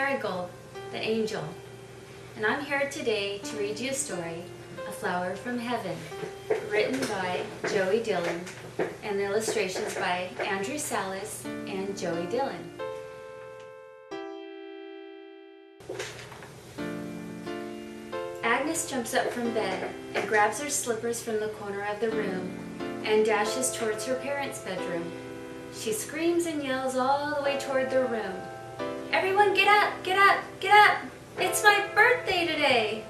Marigold, the angel, and I'm here today to read you a story, A Flower from Heaven, written by Joey Dillon and illustrations by Andrew Salas and Joey Dillon. Agnes jumps up from bed and grabs her slippers from the corner of the room and dashes towards her parents' bedroom. She screams and yells all the way toward their room. "Everyone get up, get up, get up! It's my birthday today!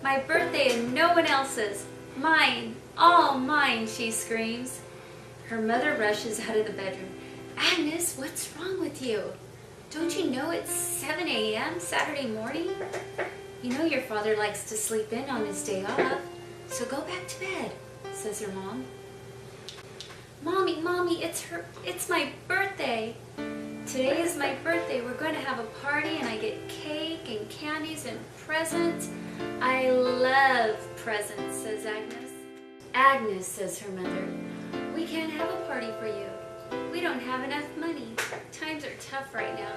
My birthday and no one else's. Mine, all mine," she screams. Her mother rushes out of the bedroom. "Agnes, what's wrong with you? Don't you know it's 7 a.m. Saturday morning? You know your father likes to sleep in on his day off, so go back to bed," says her mom. Mommy, it's my birthday. Today is my birthday. We're going to have a party and I get cake and candies and presents. I love presents, says Agnes. "Agnes," says her mother, "we can't have a party for you. We don't have enough money. Times are tough right now.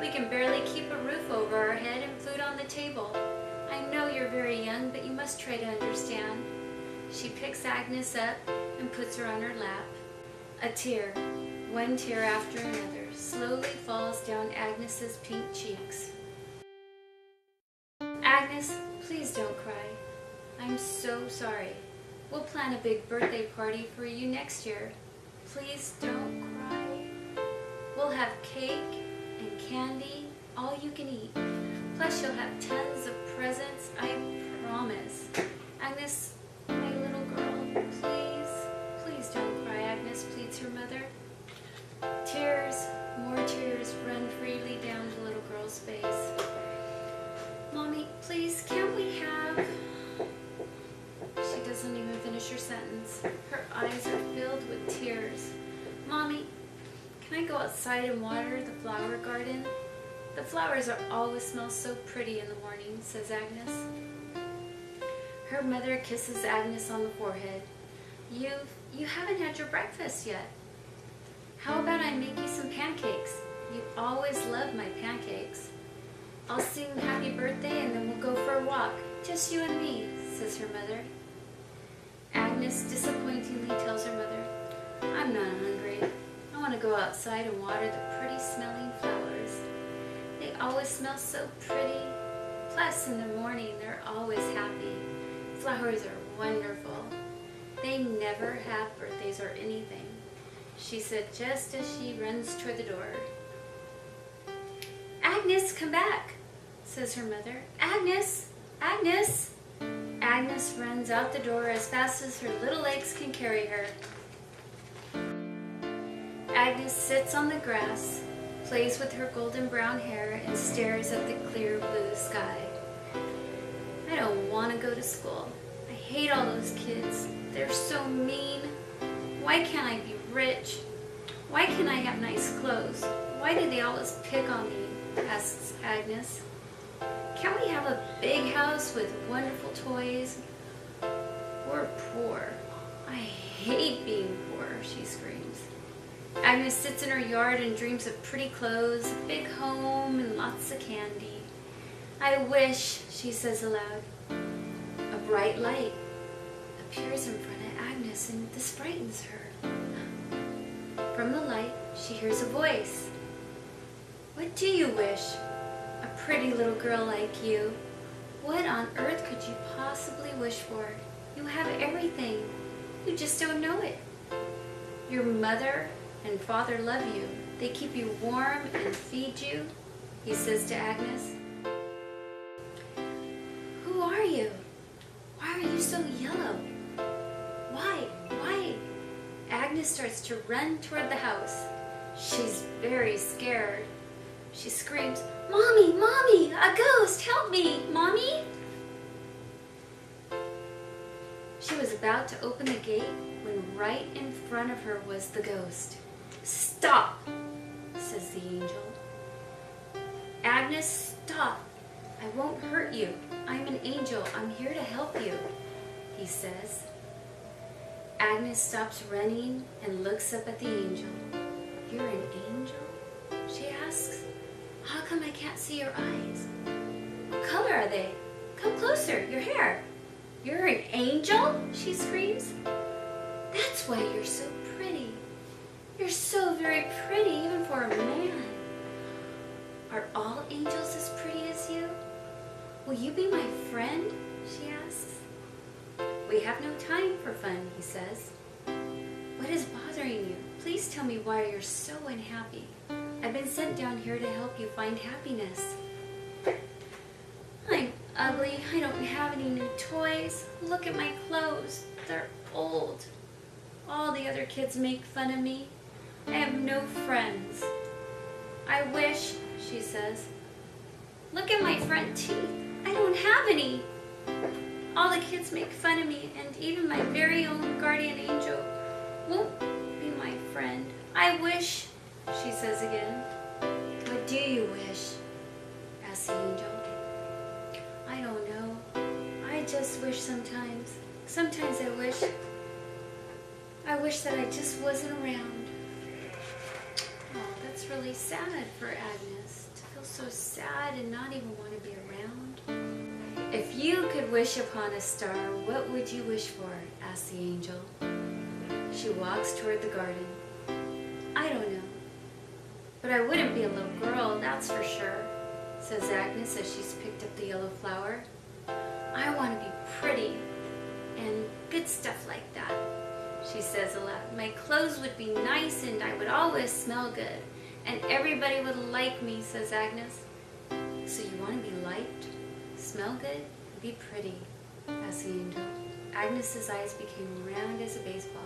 We can barely keep a roof over our head and food on the table. I know you're very young, but you must try to understand." She picks Agnes up and puts her on her lap. A tear, one tear after another, slowly falls down Agnes's pink cheeks. "Agnes, please don't cry. I'm so sorry. We'll plan a big birthday party for you next year. Please don't cry. We'll have cake and candy, all you can eat. Plus you'll have tons of presents, I promise. Agnes, my little girl, please don't cry," Agnes pleads her mother. Tears, more tears run freely down the little girl's face. "Mommy, please, can't we have..." She doesn't even finish her sentence. Her eyes are filled with tears. "Mommy, can I go outside and water the flower garden? The flowers always smell so pretty in the morning," says Agnes. Her mother kisses Agnes on the forehead. You haven't had your breakfast yet. How about I make you some pancakes? You always love my pancakes. I'll sing happy birthday and then we'll go for a walk. Just you and me," says her mother. Agnes disappointingly tells her mother, "I'm not hungry. I want to go outside and water the pretty smelling flowers. They always smell so pretty. Plus in the morning they're always happy. Flowers are wonderful. They never have birthdays or anything," she said just as she runs toward the door. "Agnes, come back," says her mother. "Agnes! Agnes!" Agnes runs out the door as fast as her little legs can carry her. Agnes sits on the grass, plays with her golden brown hair, and stares at the clear blue sky. "I don't want to go to school. I hate all those kids. They're so mean. Why can't I be rich? Why can't I have nice clothes? Why do they always pick on me?" asks Agnes. "Can't we have a big house with wonderful toys? We're poor. I hate being poor," she screams. Agnes sits in her yard and dreams of pretty clothes, a big home, and lots of candy. "I wish," she says aloud. A bright light appears in front of Agnes and this frightens her. From the light, she hears a voice. "What do you wish? A pretty little girl like you. What on earth could you possibly wish for? You have everything. You just don't know it. Your mother and father love you. They keep you warm and feed you," he says to Agnes. "Who are you? Why are you so yellow? Why? Agnes starts to run toward the house. She's very scared. She screams, Mommy, a ghost, help me, Mommy!" She was about to open the gate when right in front of her was the ghost. "Stop," says the angel. "Agnes, stop. I won't hurt you. I'm an angel. I'm here to help you," he says. Agnes stops running and looks up at the angel. "You're an angel?" she asks. How come I can't see your eyes? What color are they? Come closer, your hair. You're an angel? She screams. That's why you're so pretty. You're so very pretty, even for a man. Are all angels as pretty as you? Will you be my friend? She asks. We have no time for fun, he says. What is bothering you? Please tell me why you're so unhappy. I've been sent down here to help you find happiness. I'm ugly. I don't have any new toys. Look at my clothes. They're old. All the other kids make fun of me. I have no friends. I wish, she says. Look at my front teeth. I don't have any. All the kids make fun of me, and even my very own guardian angel won't be my friend. I wish, she says again. What do you wish? Asks the angel. I don't know. I just wish sometimes. Sometimes I wish that I just wasn't around. Oh, that's really sad for Agnes, to feel so sad and not even want to be around. If you could wish upon a star, what would you wish for? Asks the angel. She walks toward the garden. I don't know. But I wouldn't be a little girl, that's for sure, says Agnes as she's picked up the yellow flower. I want to be pretty and good stuff like that, she says aloud. My clothes would be nice and I would always smell good. And everybody would like me, says Agnes. So you want to be liked, smell good, and be pretty, asks the angel. Agnes's eyes became round as a baseball.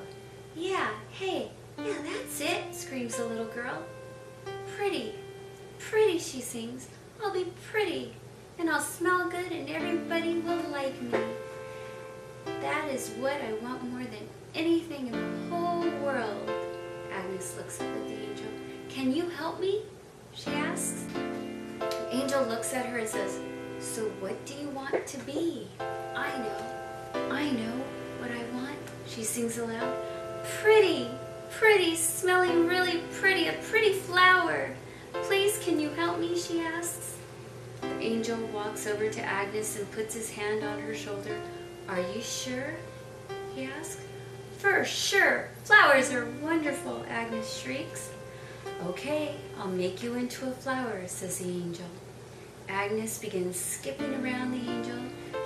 Yeah, hey, yeah, that's it, screams the little girl. Pretty, pretty, she sings. I'll be pretty, and I'll smell good, and everybody will like me. That is what I want more than anything in the whole world. Agnes looks up at the angel. Can you help me? She asks. The angel looks at her and says, so what do you want to be? I know what I want, she sings aloud. Pretty, pretty, smelling really pretty, a pretty flower. Please, can you help me, she asks. The angel walks over to Agnes and puts his hand on her shoulder. Are you sure? He asks. For sure. Flowers are wonderful, Agnes shrieks. Okay, I'll make you into a flower, says the angel. Agnes begins skipping around the angel.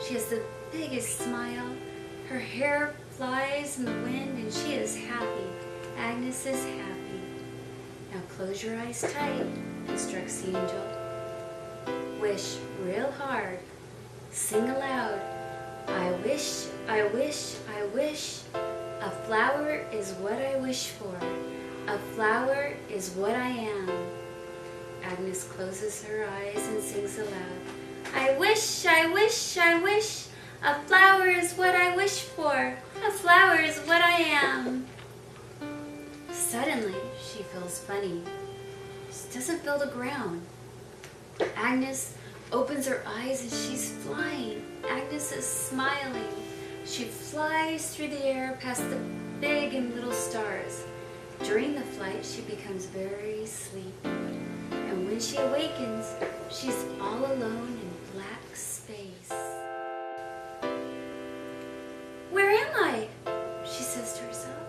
She has the biggest smile. Her hair flies in the wind and she is happy. Agnes is happy. Now close your eyes tight, instructs the angel. Wish real hard. Sing aloud. I wish, I wish, I wish. A flower is what I wish for. A flower is what I am. Agnes closes her eyes and sings aloud. I wish, I wish, I wish. A flower is what I wish for. A flower is what I am. Suddenly, she feels funny. She doesn't feel the ground. Agnes opens her eyes and she's flying. Agnes is smiling. She flies through the air past the big and little stars. During the flight, she becomes very sleepy. And when she awakens, she's all alone in black space. Where am I? She says to herself.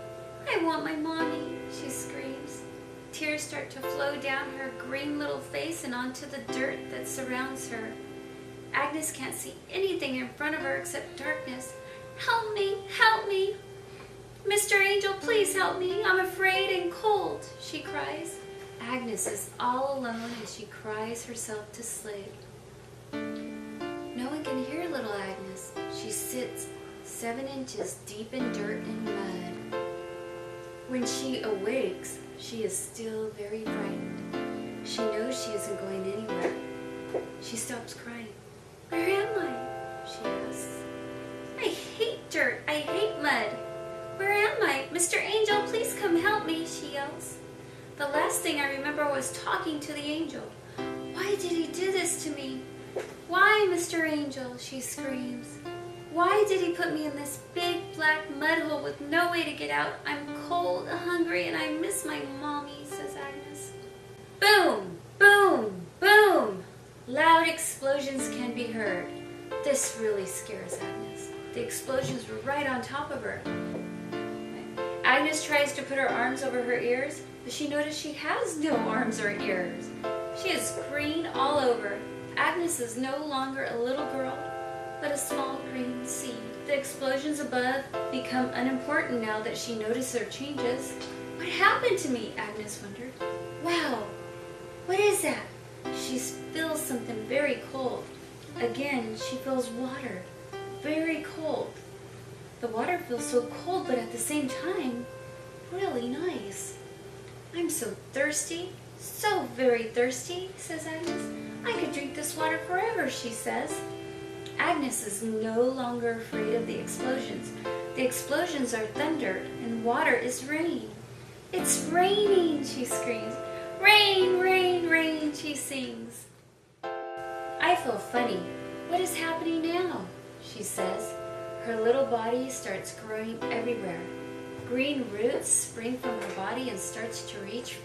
I want my mommy, she screams. Tears start to flow down her green little face and onto the dirt that surrounds her. Agnes can't see anything in front of her except darkness. Help me, help me. Mr. Angel, please help me. I'm afraid and cold, she cries. Agnes is all alone and she cries herself to sleep. No one can hear little Agnes. She sits 7 inches deep in dirt and mud. When she awakes, she is still very frightened. She knows she isn't going anywhere. She stops crying. Where am I? She asks. I hate dirt. I hate mud. Where am I? Mr. Angel, please come help me, she yells. The last thing I remember was talking to the angel. Why did he do this to me? Why, Mr. Angel, she screams. Why did he put me in this big black mud hole with no way to get out? I'm cold, hungry, and I miss my mommy, says Agnes. Boom, boom, boom. explosions can be heard. This really scares Agnes. The explosions were right on top of her. Agnes tries to put her arms over her ears, but she noticed she has no arms or ears. She is green all over. Agnes is no longer a little girl, but a small green seed. The explosions above become unimportant now that she noticed their changes. What happened to me? Agnes wondered. Wow, what is that? She feels something very cold. Again, she feels water, very cold. The water feels so cold, but at the same time, really nice. I'm so thirsty, so very thirsty, says Agnes. I could drink this water forever, she says. Agnes is no longer afraid of the explosions. The explosions are thunder, and water is rain. It's raining, she screams. Rain, rain, rain, she sings. I feel funny. What is happening now? She says. Her little body starts growing everywhere. Green roots spring from her body and starts to reach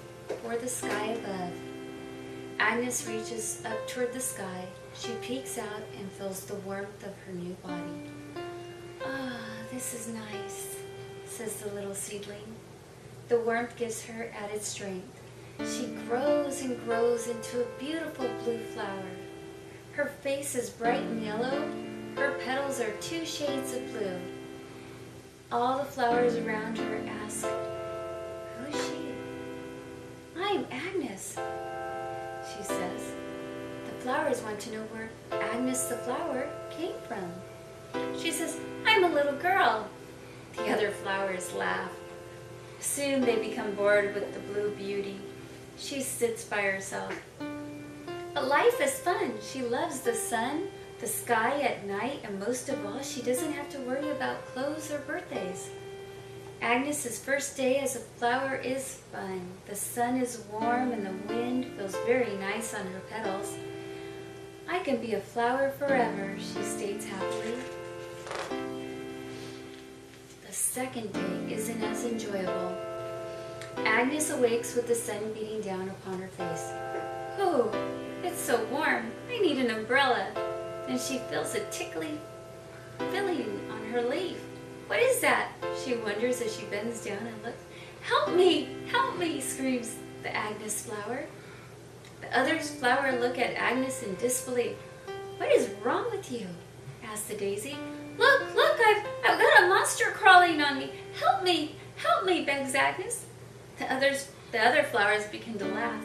for the sky above. Agnes reaches up toward the sky. She peeks out and feels the warmth of her new body. Ah, this is nice, says the little seedling. The warmth gives her added strength. She grows and grows into a beautiful blue flower. Her face is bright and yellow. Her petals are 2 shades of blue. All the flowers around her ask, "Who is she?" "I'm Agnes," she says. The flowers want to know where Agnes the flower came from. She says, "I'm a little girl." The other flowers laugh. Soon they become bored with the blue beauty. She sits by herself. But life is fun. She loves the sun, the sky at night, and most of all, she doesn't have to worry about clothes or birthdays. Agnes's first day as a flower is fun. The sun is warm and the wind feels very nice on her petals. I can be a flower forever, she states happily. The second day isn't as enjoyable. Agnes awakes with the sun beating down upon her face. Oh, it's so warm. I need an umbrella. And she feels a tickly feeling on her leaf. What is that? She wonders as she bends down and looks. Help me, screams the Agnes flower. The others flower look at Agnes in disbelief. What is wrong with you? asks the daisy. Look, I've got a monster crawling on me. Help me, begs Agnes. The other flowers begin to laugh.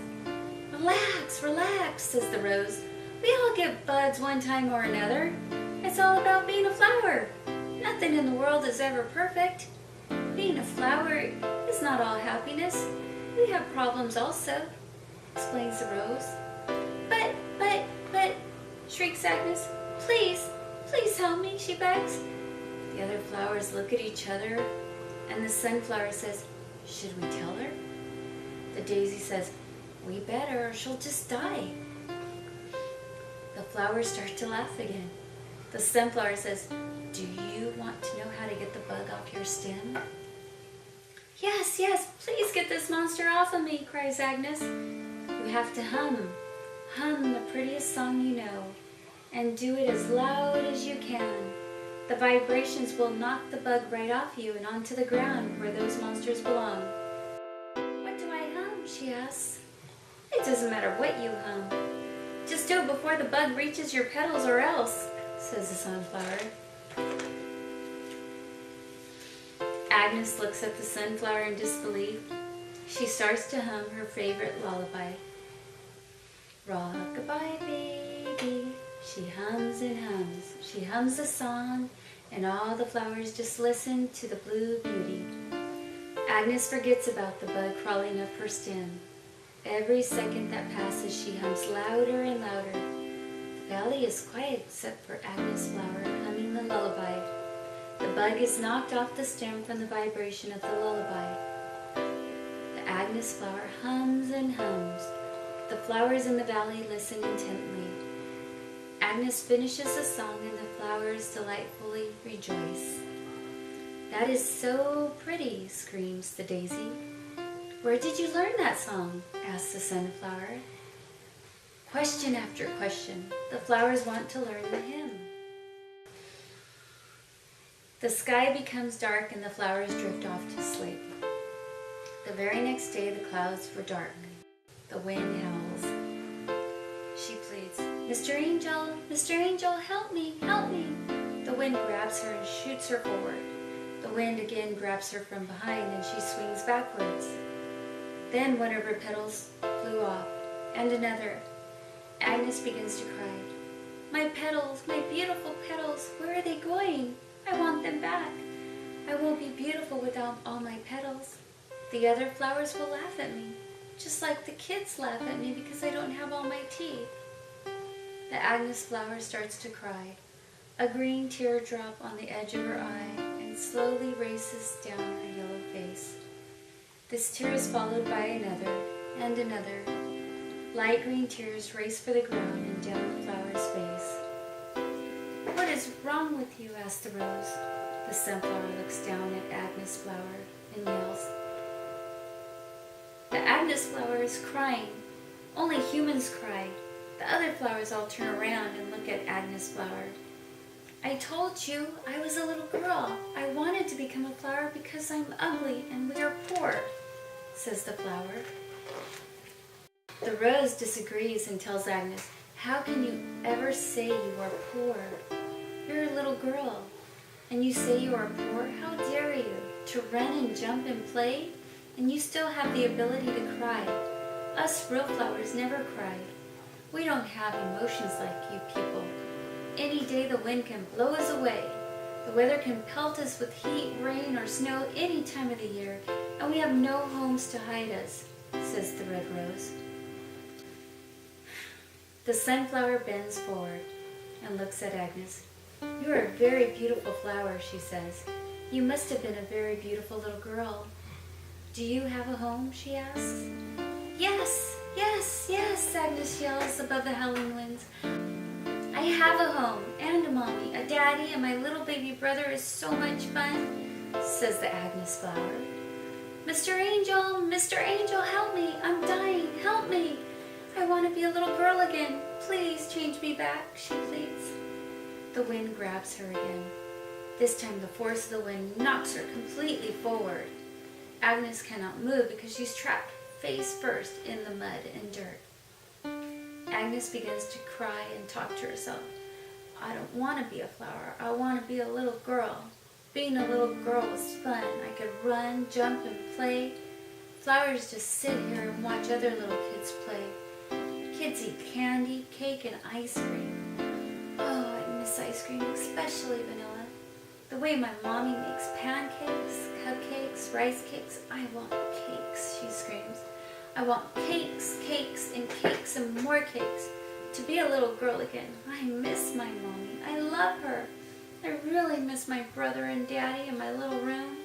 Relax, says the rose. We all get bugs one time or another. It's all about being a flower. Nothing in the world is ever perfect. Being a flower is not all happiness. We have problems also, explains the rose. But, shrieks Agnes. Please help me, she begs. The other flowers look at each other, and the sunflower says, should we tell her? The daisy says, we better or she'll just die. The flowers start to laugh again. The sunflower says, do you want to know how to get the bug off your stem? Yes, please get this monster off of me, cries Agnes. You have to hum the prettiest song you know, and do it as loud as you can. The vibrations will knock the bug right off you and onto the ground where those monsters belong. What do I hum? She asks. It doesn't matter what you hum. Just do it before the bug reaches your petals or else, says the sunflower. Agnes looks at the sunflower in disbelief. She starts to hum her favorite lullaby. Rock-a-bye baby, she hums and hums. She hums a song, and all the flowers just listen to the blue beauty. Agnes forgets about the bug crawling up her stem. Every second that passes, she hums louder and louder. The valley is quiet except for Agnes flower humming the lullaby. The bug is knocked off the stem from the vibration of the lullaby. The Agnes flower hums and hums. The flowers in the valley listen intently. Agnes finishes the song and the flowers delightfully rejoice. That is so pretty, screams the daisy. Where did you learn that song? asks the sunflower. Question after question, the flowers want to learn the hymn. The sky becomes dark and the flowers drift off to sleep. The very next day the clouds were dark. The wind howls. She pleads, Mr. Angel, help me, help me. The wind grabs her and shoots her forward. The wind again grabs her from behind and she swings backwards. Then one of her petals flew off, and another. Agnes begins to cry. My petals, my beautiful petals, where are they going? I want them back. I won't be beautiful without all my petals. The other flowers will laugh at me, just like the kids laugh at me because I don't have all my teeth. The Agnes flower starts to cry. A green teardrop on the edge of her eye and slowly races down her yellow face. This tear is followed by another and another. Light green tears race for the ground and down the flower's face. What is wrong with you? Asked the rose. The sunflower looks down at Agnes flower and yells. The Agnes flower is crying. Only humans cry. The other flowers all turn around and look at Agnes flower. I told you I was a little girl. I wanted to become a flower because I'm ugly and we are poor, says the flower. The rose disagrees and tells Agnes, how can you ever say you are poor? You're a little girl, and you say you are poor? How dare you? To run and jump and play? And you still have the ability to cry. Us real flowers never cry. We don't have emotions like you people. Any day the wind can blow us away. The weather can pelt us with heat, rain, or snow any time of the year, and we have no homes to hide us, says the red rose. The sunflower bends forward and looks at Agnes. You are a very beautiful flower, she says. You must have been a very beautiful little girl. Do you have a home, she asks. Yes, yes, yes, Agnes yells above the howling winds. I have a home and a mommy, a daddy, and my little baby brother is so much fun, says the Agnes flower. Mr. Angel, help me, I'm dying, help me. I want to be a little girl again. Please change me back, she pleads. The wind grabs her again. This time the force of the wind knocks her completely forward. Agnes cannot move because she's trapped face first in the mud and dirt. Agnes begins to cry and talk to herself. I don't want to be a flower. I want to be a little girl. Being a little girl was fun. I could run, jump, and play. Flowers just sit here and watch other little kids play. Kids eat candy, cake, and ice cream. Oh, I miss ice cream, especially vanilla. The way my mommy makes pancakes, cupcakes, rice cakes. I want cakes, she screams. I want cakes, cakes, and cakes, and more cakes. To be a little girl again. I miss my mommy. I love her. I really miss my brother and daddy in my little room.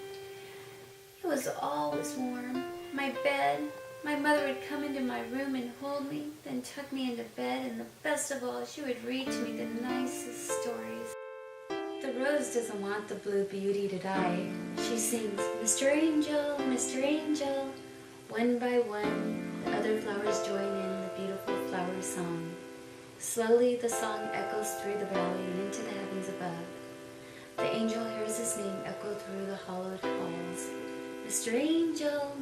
It was always warm. My bed. My mother would come into my room and hold me, then tuck me into bed, and the best of all, she would read to me the nicest stories. The rose doesn't want the blue beauty to die. She sings, Mr. Angel. One by one, the other flowers join in the beautiful flower song. Slowly, the song echoes through the valley and into the heavens above. The angel hears his name echo through the hollowed halls. Mr. Angel,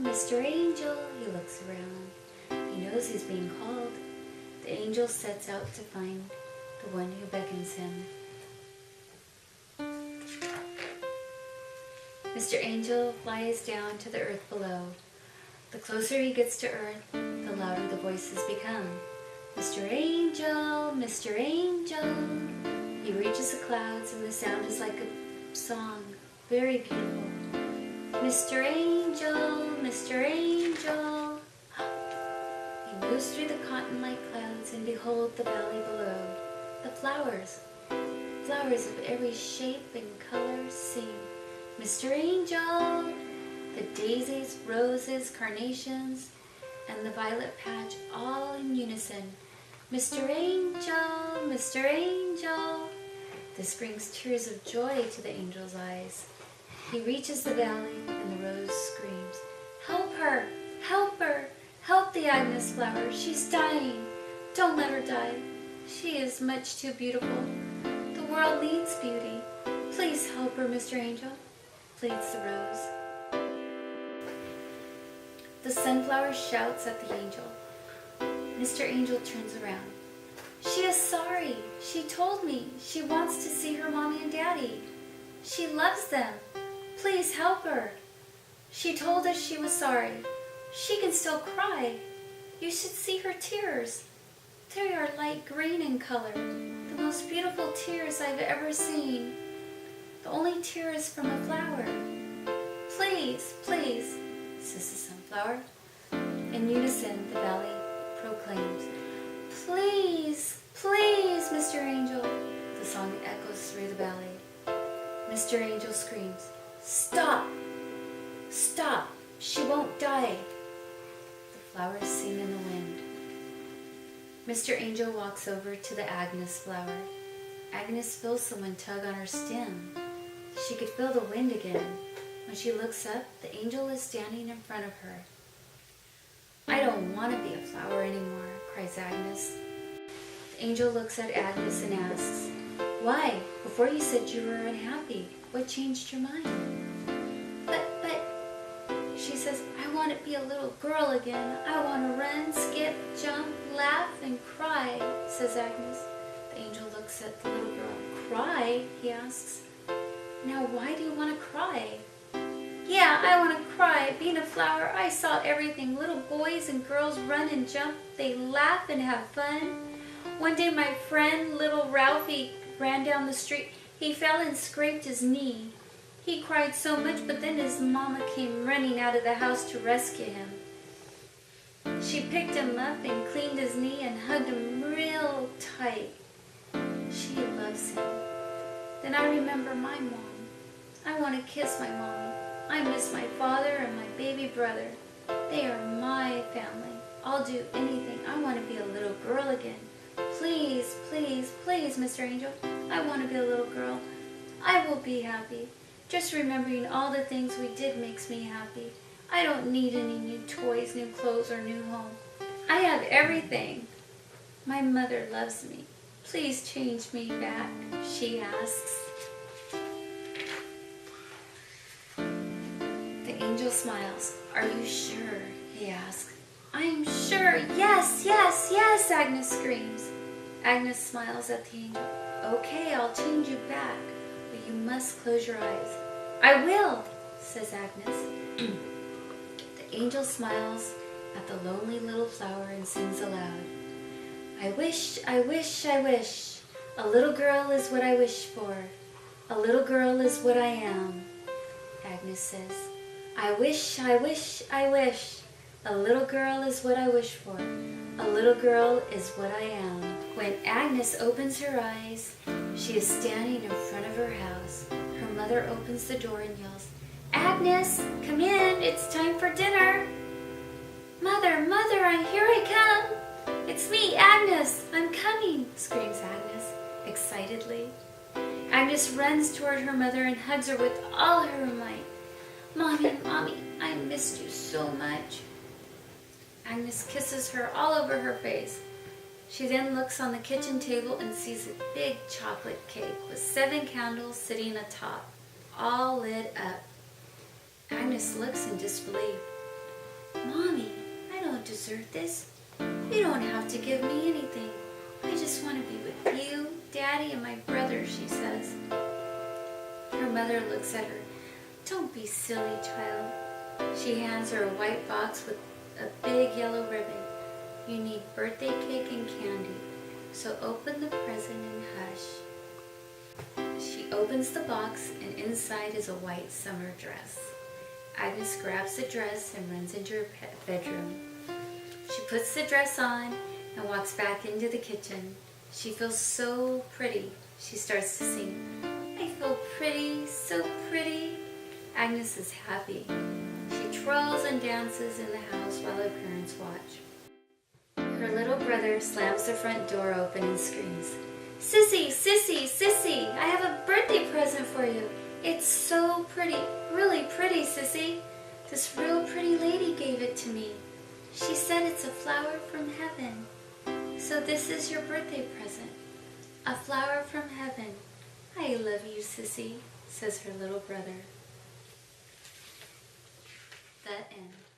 he looks around. He knows he's being called. The angel sets out to find the one who beckons him. Mr. Angel flies down to the earth below. The closer he gets to earth, the louder the voices become. Mr. Angel. He reaches the clouds and the sound is like a song, very beautiful. Mr. Angel. He moves through the cotton-like clouds and behold the valley below. The flowers of every shape and color sing. Mr. Angel. The daisies, roses, carnations, and the violet patch all in unison. Mr. Angel. This brings tears of joy to the angel's eyes. He reaches the valley and the rose screams, Help her! Help the Agnes flower! She's dying! Don't let her die. She is much too beautiful. The world needs beauty. Please help her, Mr. Angel, pleads the rose. The sunflower shouts at the angel. Mr. Angel turns around. She is sorry. She told me she wants to see her mommy and daddy. She loves them. Please help her. She told us she was sorry. She can still cry. You should see her tears. They are light green in color. The most beautiful tears I've ever seen. The only tear is from a flower. Please, please, says the sunflower. In unison, the valley proclaims, please, please, Mr. Angel. The song echoes through the valley. Mr. Angel screams, stop, stop, she won't die. The flowers sing in the wind. Mr. Angel walks over to the Agnes flower. Agnes feels someone tug on her stem. She could feel the wind again. When she looks up, the angel is standing in front of her. I don't want to be a flower anymore, cries Agnes. The angel looks at Agnes and asks, why? Before you said you were unhappy. What changed your mind? But, she says, I want to be a little girl again. I want to run, skip, jump, laugh, and cry, says Agnes. The angel looks at the little girl. Cry? He asks. Now why do you want to cry? Yeah, I want to cry. Being a flower, I saw everything. Little boys and girls run and jump. They laugh and have fun. One day my friend, little Ralphie, ran down the street. He fell and scraped his knee. He cried so much, but then his mama came running out of the house to rescue him. She picked him up and cleaned his knee and hugged him real tight. She loves him. Then I remember my mom. I want to kiss my mommy. I miss my father and my baby brother. They are my family. I'll do anything. I want to be a little girl again. Please, please, please, Mr. Angel. I want to be a little girl. I will be happy. Just remembering all the things we did makes me happy. I don't need any new toys, new clothes, or new home. I have everything. My mother loves me. Please change me back, she asks. The angel smiles. Are you sure? He asks. I'm sure. Yes, yes, yes, Agnes screams. Agnes smiles at the angel. Okay, I'll change you back, but you must close your eyes. I will, says Agnes. The angel smiles at the lonely little flower and sings aloud. I wish, I wish, I wish. A little girl is what I wish for. A little girl is what I am. Agnes says, I wish, I wish, I wish. A little girl is what I wish for. A little girl is what I am. When Agnes opens her eyes, she is standing in front of her house. Her mother opens the door and yells, Agnes, come in, it's time for dinner. Mother, here I come. It's me, Agnes, I'm coming, screams Agnes excitedly. Agnes runs toward her mother and hugs her with all her might. Mommy, I missed you so much. Agnes kisses her all over her face. She then looks on the kitchen table and sees a big chocolate cake with 7 candles sitting atop, all lit up. Agnes looks in disbelief. Mommy, I don't deserve this. You don't have to give me anything. I just want to be with you, Daddy, and my brother, she says. Her mother looks at her. Don't be silly, child. She hands her a white box with a big yellow ribbon. You need birthday cake and candy, so open the present and hush. She opens the box and inside is a white summer dress. Agnes grabs the dress and runs into her bedroom. She puts the dress on and walks back into the kitchen. She feels so pretty. She starts to sing, I feel pretty, so pretty. Agnes is happy. She twirls and dances in the house while her parents watch. Her little brother slams the front door open and screams, Sissy, Sissy, Sissy, I have a birthday present for you. It's so pretty, really pretty, Sissy. This real pretty lady gave it to me. She said it's a flower from heaven. So this is your birthday present. A flower from heaven. I love you, Sissy, says her little brother. The end.